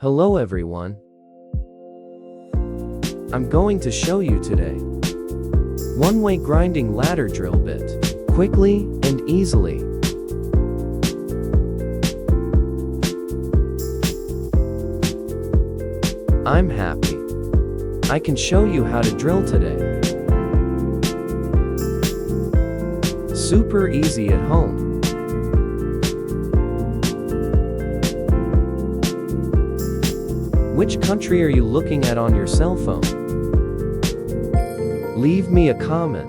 Hello everyone. I'm going to show you today one-way grinding ladder drill bit, quickly and easily. I'm happy I can show you how to drill today. Super easy at home. Which country are you looking at on your cell phone? Leave me a comment.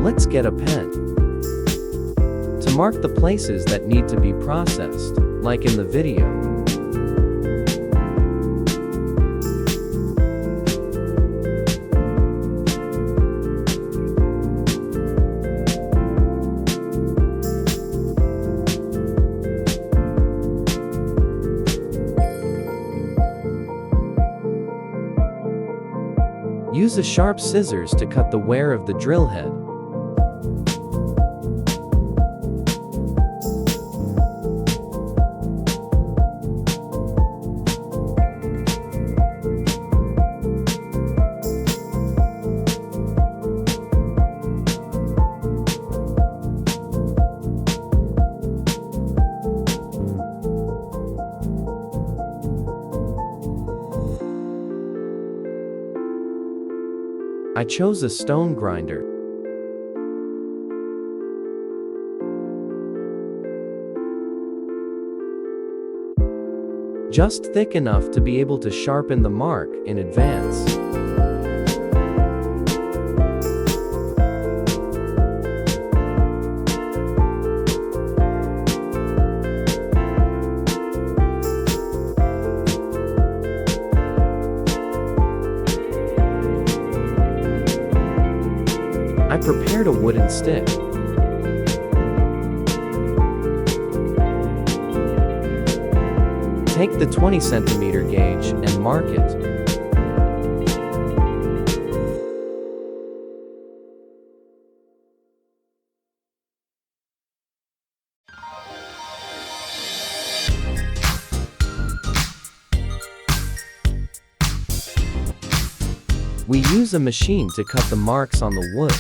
Let's get a pen to mark the places that need to be processed, like in the video. Use a sharp scissors to cut the wear of the drill head. I chose a stone grinder. Just thick enough to be able to sharpen the mark in advance. I prepared a wooden stick. Take the 20 centimeter gauge and mark it. We use a machine to cut the marks on the wood.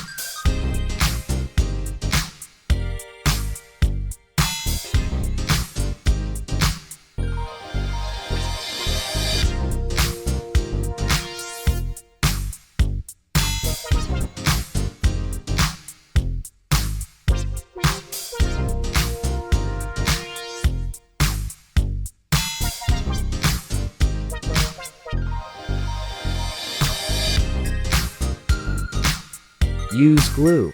Use glue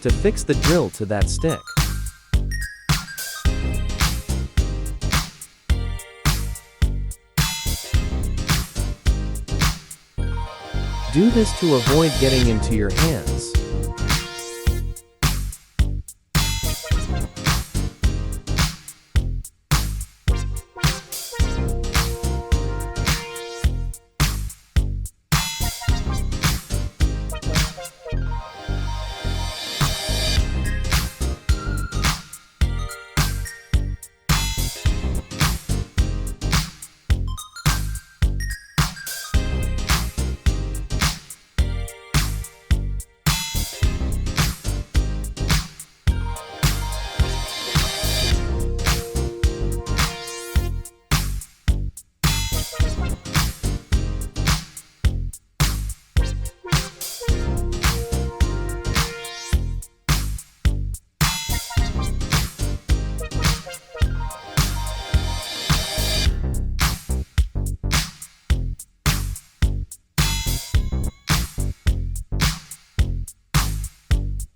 to fix the drill to that stick. Do this to avoid getting into your hands.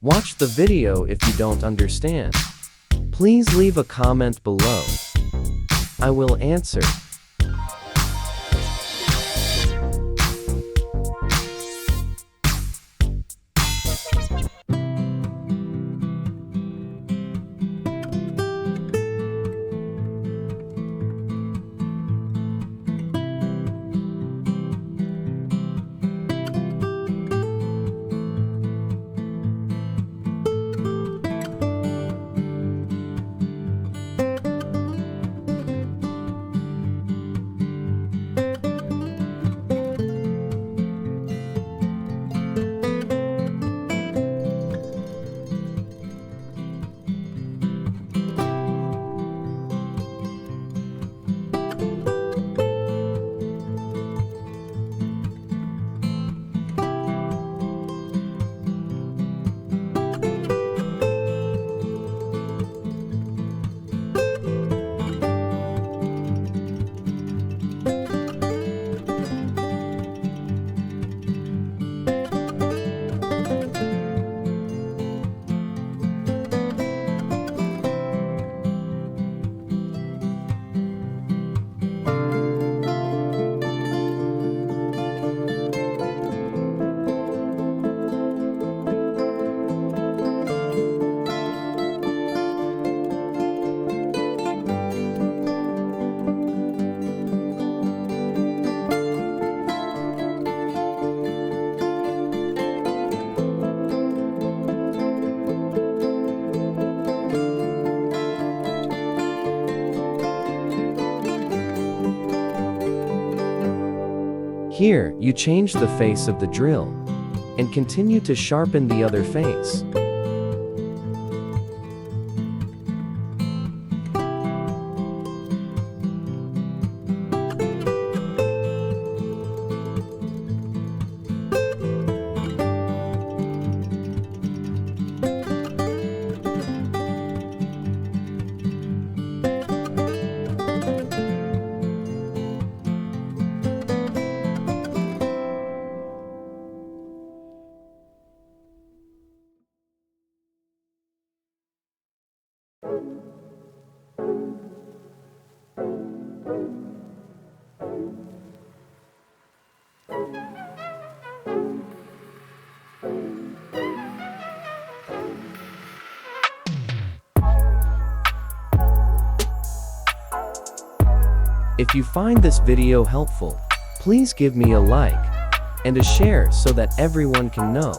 Watch the video if you don't understand. Please leave a comment below. I will answer. Here, you change the face of the drill and continue to sharpen the other face. If you find this video helpful, please give me a like and a share so that everyone can know.